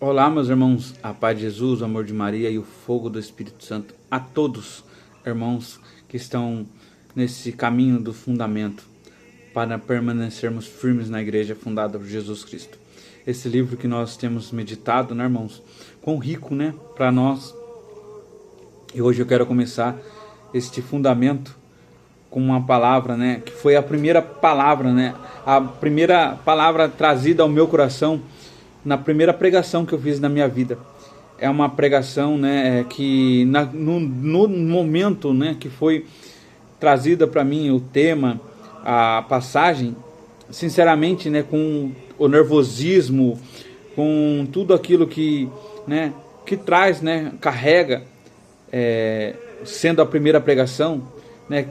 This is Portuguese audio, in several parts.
Olá, meus irmãos, a paz de Jesus, o amor de Maria e o fogo do Espírito Santo a todos, irmãos que estão nesse caminho do fundamento para permanecermos firmes na igreja fundada por Jesus Cristo. Esse livro que nós temos meditado, né, irmãos, quão rico, né, para nós. E hoje eu quero começar este fundamento com uma palavra, né, que foi a primeira palavra, né, a primeira palavra trazida ao meu coração na primeira pregação que eu fiz na minha vida. É uma pregação, né, que no momento, né, que foi trazida para mim o tema, a passagem, sinceramente, né, com o nervosismo, com tudo aquilo que, né, que traz, né, carrega, sendo a primeira pregação, né,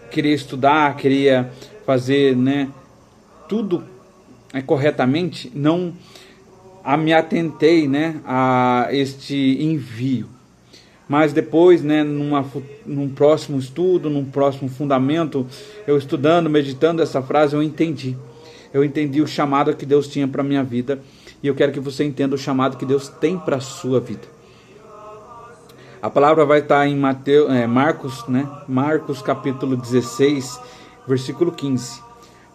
queria estudar, queria fazer, né, tudo corretamente, não me atentei, né, a este envio. Mas depois, né, num próximo estudo, num próximo fundamento, eu estudando, meditando essa frase, eu entendi o chamado que Deus tinha para a minha vida, e eu quero que você entenda o chamado que Deus tem para a sua vida. A palavra vai estar em Marcos, né, Marcos capítulo 16, versículo 15.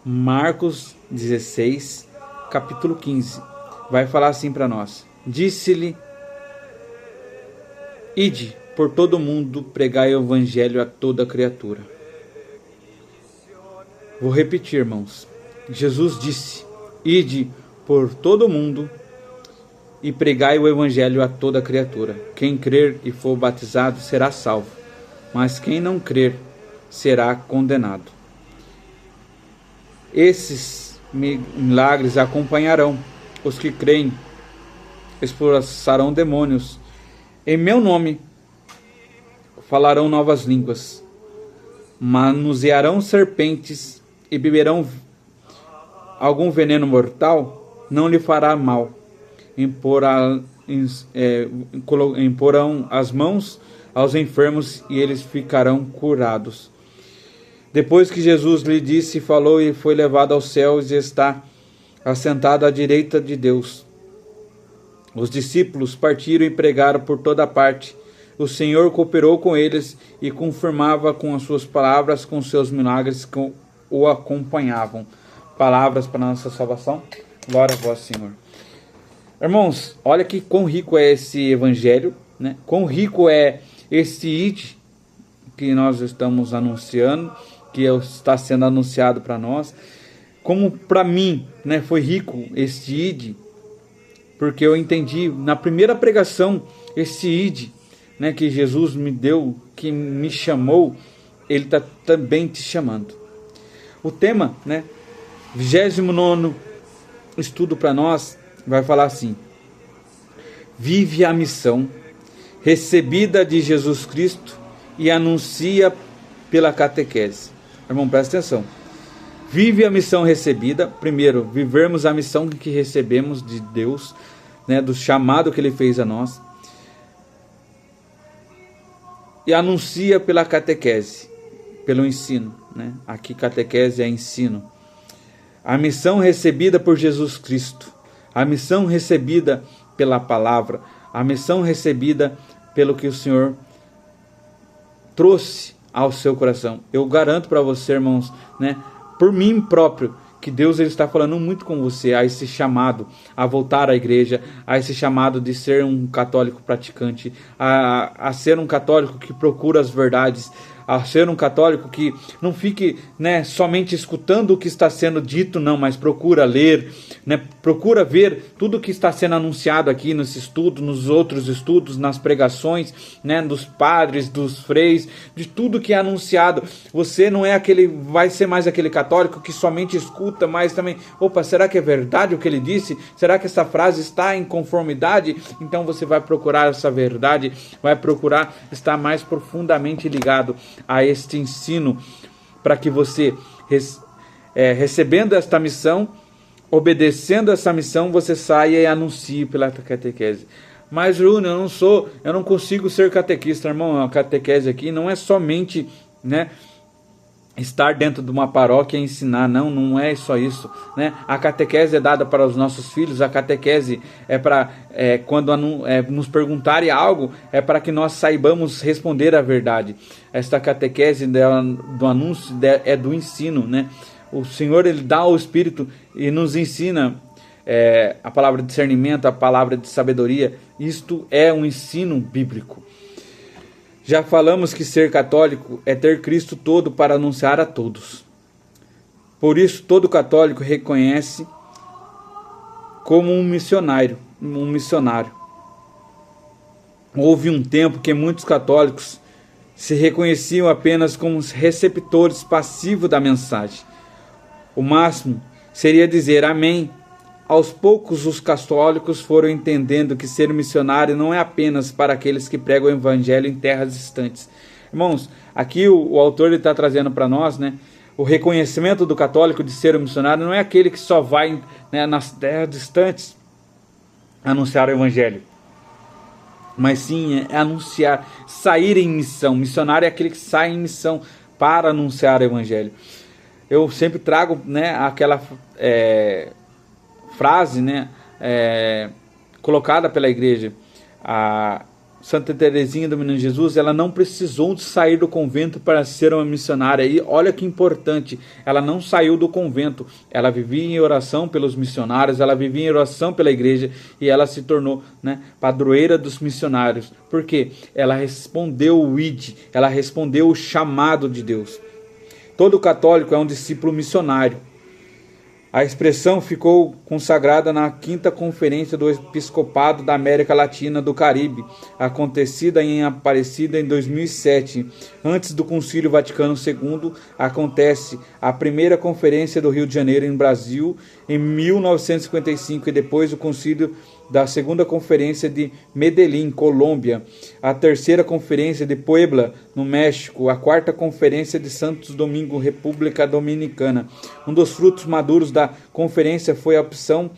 Marcos 16, capítulo 15. Vai falar assim para nós: disse-lhe: ide por todo o mundo, pregai o evangelho a toda criatura. Vou repetir, irmãos. Jesus disse: ide por todo o mundo e pregai o evangelho a toda criatura. Quem crer e for batizado será salvo, mas quem não crer será condenado. Esses milagres acompanharão os que creem, expulsarão demônios em meu nome, falarão novas línguas, manusearão serpentes e beberão algum veneno mortal, não lhe fará mal. Imporão as mãos aos enfermos e eles ficarão curados. Depois que Jesus lhe disse, falou e foi levado aos céus e está assentado à direita de Deus. Os discípulos partiram e pregaram por toda parte. O Senhor cooperou com eles e confirmava com as suas palavras, com seus milagres que o acompanhavam. Palavras para a nossa salvação. Glória a vós, Senhor. Irmãos, olha que quão rico é esse evangelho, né? Quão rico é esse id que nós estamos anunciando, que está sendo anunciado para nós. Como para mim, né, foi rico esse id, porque eu entendi na primeira pregação esse id, né, que Jesus me deu, que me chamou, ele está também te chamando. O tema, né, 29º estudo para nós, vai falar assim: vive a missão recebida de Jesus Cristo e anuncia pela catequese. Irmão, presta atenção. Vive a missão recebida. Primeiro, vivermos a missão que recebemos de Deus, né, do chamado que Ele fez a nós. E anuncia pela catequese, pelo ensino, né? Aqui catequese é ensino. A missão recebida por Jesus Cristo. A missão recebida pela palavra. A missão recebida pelo que o Senhor trouxe ao seu coração. Eu garanto para você, irmãos, né, por mim próprio, que Deus ele está falando muito com você, a esse chamado a voltar à igreja, a esse chamado de ser um católico praticante, a ser um católico que procura as verdades, a ser um católico que não fique, né, somente escutando o que está sendo dito, não, mas procura ler, né, procura ver tudo o que está sendo anunciado aqui nesse estudo, nos outros estudos, nas pregações, né, dos padres, dos freis, de tudo que é anunciado. Você não é aquele, vai ser mais aquele católico que somente escuta, mas também, opa, será que é verdade o que ele disse? Será que essa frase está em conformidade? Então você vai procurar essa verdade, vai procurar estar mais profundamente ligado a este ensino, para que você, recebendo esta missão, obedecendo essa missão, você saia e anuncie pela catequese. Mas, Júnior, eu não consigo ser catequista, irmão. A catequese aqui não é somente, né, estar dentro de uma paróquia e ensinar, não é só isso, né? A catequese é dada para os nossos filhos, a catequese é para quando nos perguntarem algo, é para que nós saibamos responder a verdade. Esta catequese do anúncio é do ensino, né? O Senhor, ele dá o Espírito e nos ensina a palavra de discernimento, a palavra de sabedoria. Isto é um ensino bíblico. Já falamos que ser católico é ter Cristo todo para anunciar a todos. Por isso, todo católico reconhece como um missionário. Houve um tempo que muitos católicos se reconheciam apenas como receptores passivos da mensagem. O máximo seria dizer amém. Aos poucos, os católicos foram entendendo que ser missionário não é apenas para aqueles que pregam o evangelho em terras distantes. Irmãos, aqui o autor está trazendo para nós, né, o reconhecimento do católico de ser um missionário não é aquele que só vai, né, nas terras distantes anunciar o evangelho, mas sim é anunciar, sair em missão. Missionário é aquele que sai em missão para anunciar o evangelho. Eu sempre trago, né, aquela frase, né, colocada pela igreja. A Santa Teresinha do Menino Jesus, ela não precisou de sair do convento para ser uma missionária. E olha que importante, ela não saiu do convento, ela vivia em oração pelos missionários, ela vivia em oração pela igreja, e ela se tornou, né, padroeira dos missionários. Por quê? Ela respondeu o id, ela respondeu o chamado de Deus. Todo católico é um discípulo missionário. A expressão ficou consagrada na 5ª Conferência do Episcopado da América Latina do Caribe, acontecida em Aparecida em 2007. Antes do Concílio Vaticano II, acontece a primeira Conferência do Rio de Janeiro em Brasil, em 1955, e depois o Concílio da Segunda Conferência de Medellín, Colômbia, a Terceira Conferência de Puebla, no México, a Quarta Conferência de Santos Domingo, República Dominicana. Um dos frutos maduros da conferência foi a opção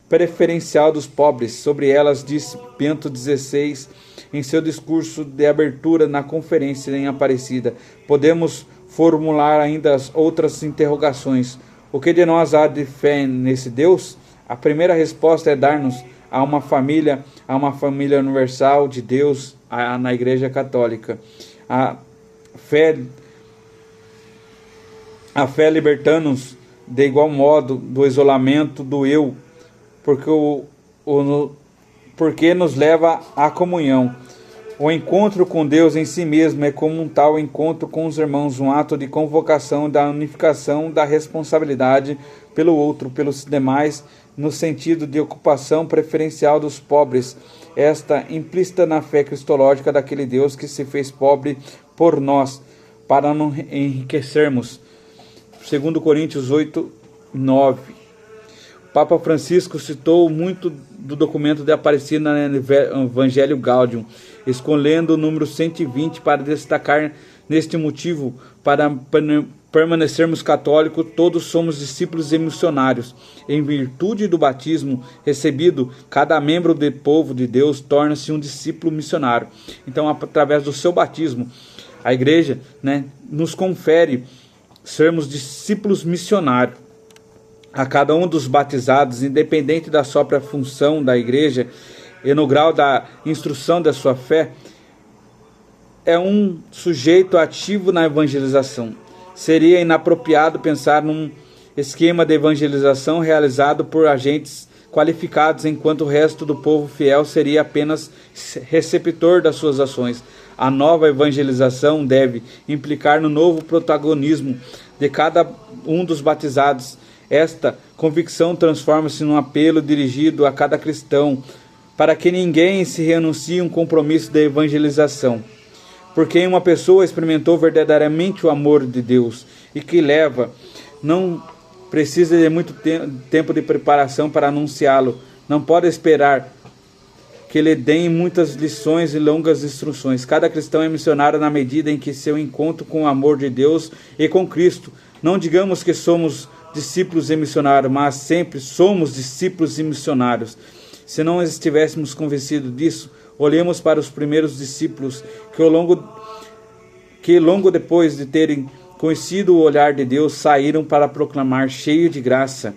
preferencial dos pobres. Sobre elas disse Bento XVI em seu discurso de abertura na conferência em Aparecida. Podemos formular ainda as outras interrogações. O que de nós há de fé nesse Deus? A primeira resposta é dar-nos a uma família universal de Deus na Igreja Católica. A fé liberta-nos de igual modo do isolamento do eu, porque nos leva à comunhão. O encontro com Deus em si mesmo é como um tal encontro com os irmãos, um ato de convocação, da unificação, da responsabilidade pelo outro, pelos demais, no sentido de ocupação preferencial dos pobres, esta implícita na fé cristológica daquele Deus que se fez pobre por nós, para nos enriquecermos. 2 Coríntios 8, 9. O Papa Francisco citou muito do documento de Aparecida no Evangelho Gaudium, escolhendo o número 120 para destacar neste motivo. Para permanecermos católicos, todos somos discípulos e missionários. Em virtude do batismo recebido, cada membro do povo de Deus torna-se um discípulo missionário. Então, através do seu batismo, a igreja, né, nos confere sermos discípulos missionários. A cada um dos batizados, independente da própria função da igreja e no grau da instrução da sua fé, é um sujeito ativo na evangelização. Seria inapropriado pensar num esquema de evangelização realizado por agentes qualificados, enquanto o resto do povo fiel seria apenas receptor das suas ações. A nova evangelização deve implicar no novo protagonismo de cada um dos batizados. Esta convicção transforma-se num apelo dirigido a cada cristão para que ninguém se renuncie a um compromisso de evangelização. Porque uma pessoa experimentou verdadeiramente o amor de Deus e que leva, não precisa de muito tempo de preparação para anunciá-lo. Não pode esperar que lhe deem muitas lições e longas instruções. Cada cristão é missionário na medida em que seu encontro com o amor de Deus e com Cristo. Não digamos que somos discípulos e missionários, mas sempre somos discípulos e missionários. Se não estivéssemos convencidos disso, olhemos para os primeiros discípulos que logo depois de terem conhecido o olhar de Deus, saíram para proclamar, cheio de graça,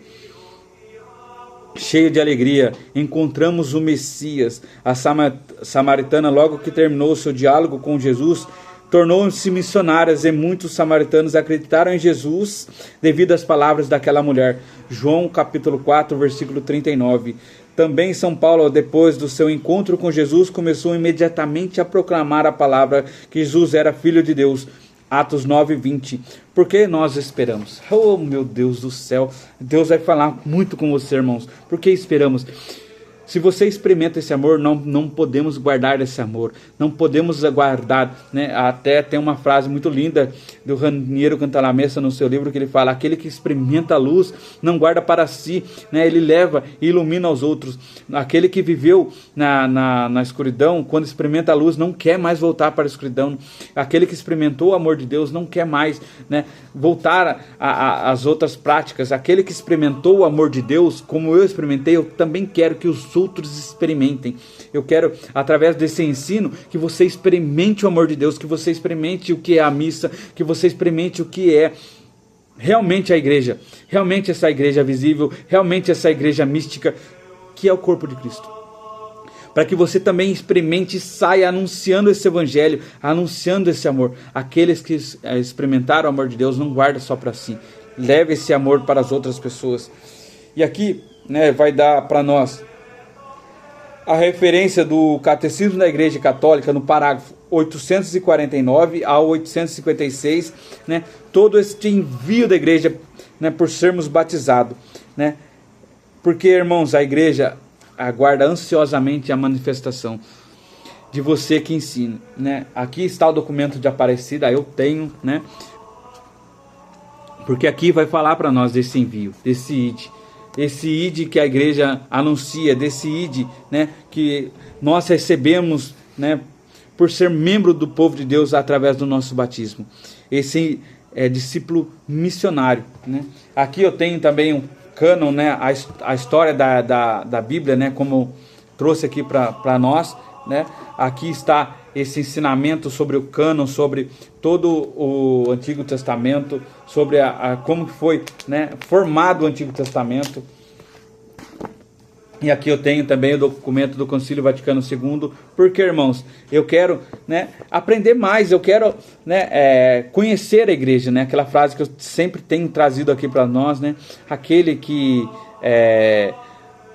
cheio de alegria. Encontramos o Messias. A samaritana, logo que terminou seu diálogo com Jesus, tornou-se missionárias, e muitos samaritanos acreditaram em Jesus devido às palavras daquela mulher. João capítulo 4, versículo 39. Também São Paulo, depois do seu encontro com Jesus, começou imediatamente a proclamar a palavra que Jesus era Filho de Deus. Atos 9, 20. Por que nós esperamos? Oh, meu Deus do céu. Deus vai falar muito com você, irmãos. Por que esperamos? Se você experimenta esse amor, não podemos guardar esse amor. Não podemos guardar, né? Até tem uma frase muito linda do Raniero Cantalamessa no seu livro, que ele fala: aquele que experimenta a luz não guarda para si, né? Ele leva e ilumina aos outros. Aquele que viveu na escuridão, quando experimenta a luz, não quer mais voltar para a escuridão. Aquele que experimentou o amor de Deus não quer mais, né, voltar às outras práticas. Aquele que experimentou o amor de Deus, como eu experimentei, eu também quero que os outros experimentem. Eu quero, através desse ensino, que você experimente o amor de Deus, que você experimente o que é a missa, que você experimente o que é realmente a igreja, realmente essa igreja visível, realmente essa igreja mística, que é o corpo de Cristo. Para que você também experimente e saia anunciando esse evangelho, anunciando esse amor. Aqueles que experimentaram o amor de Deus não guardam só para si, leve esse amor para as outras pessoas. E aqui, né, vai dar para nós a referência do Catecismo da Igreja Católica no parágrafo 849 ao 856, né, todo este envio da igreja, né, por sermos batizados, né, porque, irmãos, a igreja aguarda ansiosamente a manifestação de você que ensina, né. Aqui está o documento de Aparecida, eu tenho, né, porque aqui vai falar para nós desse envio, desse id. Esse id que a igreja anuncia, desse id, né, que nós recebemos, né, por ser membro do povo de Deus através do nosso batismo. Esse é discípulo missionário, né. Aqui eu tenho também um cânon, né, a história da Bíblia, né, como trouxe aqui para nós, né. Aqui está esse ensinamento sobre o cânon, sobre todo o Antigo Testamento, sobre como foi, né, formado o Antigo Testamento. E aqui eu tenho também o documento do Concílio Vaticano II, porque, irmãos, eu quero, né, aprender mais, eu quero, né, conhecer a igreja, né, aquela frase que eu sempre tenho trazido aqui para nós, né, aquele que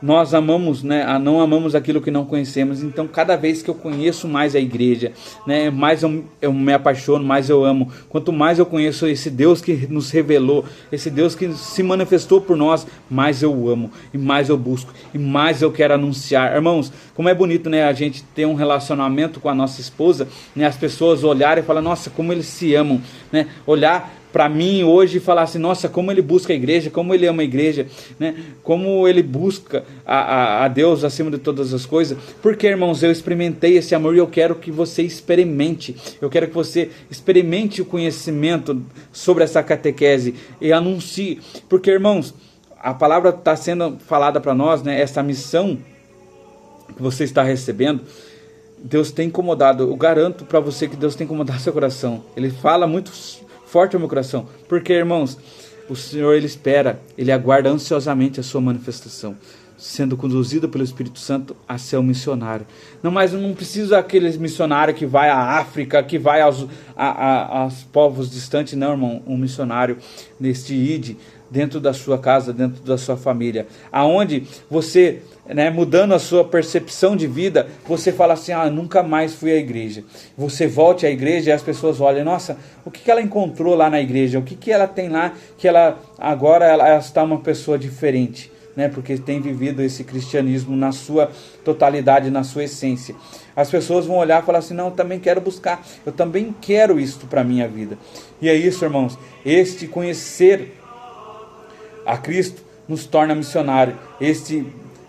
nós amamos, né, não amamos aquilo que não conhecemos. Então, cada vez que eu conheço mais a igreja, né, mais eu me apaixono, mais eu amo. Quanto mais eu conheço esse Deus que nos revelou, esse Deus que se manifestou por nós, mais eu amo, e mais eu busco, e mais eu quero anunciar. Irmãos, como é bonito, né, a gente ter um relacionamento com a nossa esposa, né, as pessoas olharem e falar: nossa, como eles se amam, né, olhar para mim hoje e falar assim: nossa, como ele busca a igreja, como ele ama a igreja, né? Como ele busca a Deus acima de todas as coisas. Porque, irmãos, eu experimentei esse amor e eu quero que você experimente. Eu quero que você experimente o conhecimento sobre essa catequese e anuncie. Porque, irmãos, a palavra está sendo falada para nós, né? Essa missão que você está recebendo, Deus tem incomodado. Eu garanto para você que Deus tem incomodado seu coração. Ele fala muito forte ao meu coração, porque, irmãos, o Senhor, ele espera, ele aguarda ansiosamente a sua manifestação, sendo conduzido pelo Espírito Santo a ser um missionário. Não, mas eu não preciso daqueles missionários que vai à África, que vai aos povos distantes, não, irmão. Um missionário neste id, dentro da sua casa, dentro da sua família, aonde você, né, mudando a sua percepção de vida, você fala assim: ah, nunca mais fui à igreja. Você volte à igreja e as pessoas olham: nossa, o que ela encontrou lá na igreja? O que ela tem lá que agora ela está uma pessoa diferente, né? Porque tem vivido esse cristianismo na sua totalidade, na sua essência. As pessoas vão olhar e falar assim: não, eu também quero buscar, eu também quero isto para a minha vida. E é isso, irmãos, este conhecer a Cristo nos torna missionário.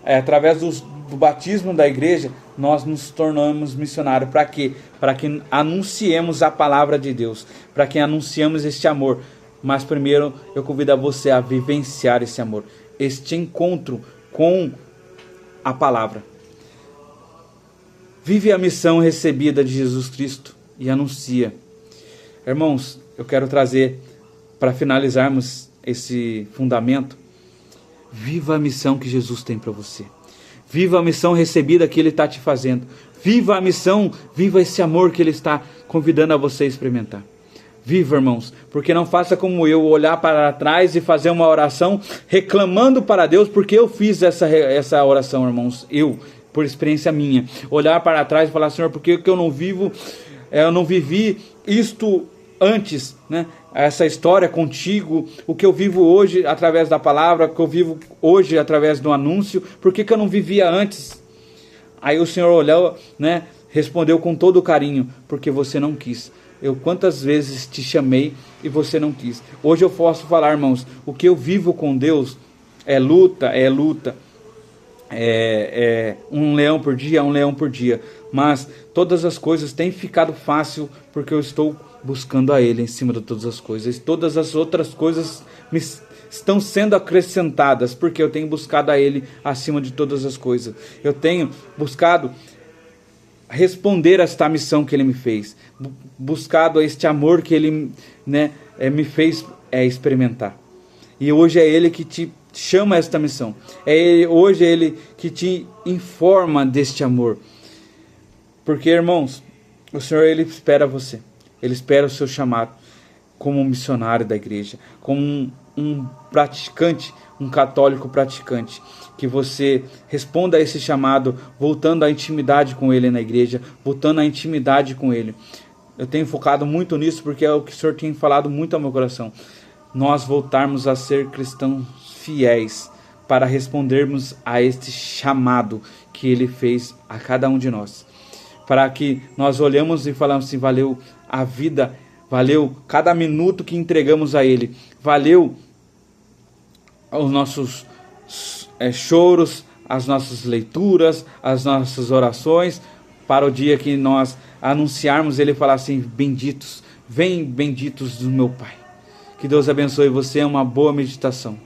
Através do batismo da igreja, nós nos tornamos missionários. Para quê? Para que anunciemos a palavra de Deus, para que anunciemos este amor. Mas primeiro eu convido a você a vivenciar esse amor, este encontro com a palavra. Vive a missão recebida de Jesus Cristo e anuncia. Irmãos, eu quero trazer, para finalizarmos esse fundamento, viva a missão que Jesus tem para você. Viva a missão recebida que Ele está te fazendo. Viva a missão, viva esse amor que Ele está convidando a você a experimentar. Viva, irmãos, porque não faça como eu, olhar para trás e fazer uma oração reclamando para Deus, porque eu fiz essa oração, irmãos, eu, por experiência minha, olhar para trás e falar: Senhor, por que eu não vivi isto antes, né? Essa história contigo, o que eu vivo hoje através da palavra, o que eu vivo hoje através do anúncio, por que eu não vivia antes? Aí o Senhor olhou, né? Respondeu com todo carinho: porque você não quis. Eu quantas vezes te chamei e você não quis. Hoje eu posso falar, irmãos, o que eu vivo com Deus é luta, um leão por dia, mas todas as coisas têm ficado fácil porque eu estou buscando a Ele em cima de todas as coisas. Todas as outras coisas me estão sendo acrescentadas porque eu tenho buscado a Ele acima de todas as coisas. Eu tenho buscado responder a esta missão que Ele me fez, buscado este amor que Ele, né, me fez experimentar. E hoje é Ele que te chama a esta missão. Hoje é Ele que te informa deste amor. Porque, irmãos, o Senhor, Ele espera você. Ele espera o seu chamado como um missionário da igreja, como um praticante, um católico praticante, que você responda a esse chamado, voltando à intimidade com Ele na igreja, voltando à intimidade com Ele. Eu tenho focado muito nisso, porque é o que o Senhor tem falado muito ao meu coração. Nós voltarmos a ser cristãos fiéis, para respondermos a este chamado que Ele fez a cada um de nós. Para que nós olhamos e falamos assim: valeu a vida, valeu cada minuto que entregamos a Ele, valeu os nossos choros, as nossas leituras, as nossas orações, para o dia que nós anunciarmos Ele falar assim: benditos, vem benditos do meu Pai. Que Deus abençoe você, uma boa meditação.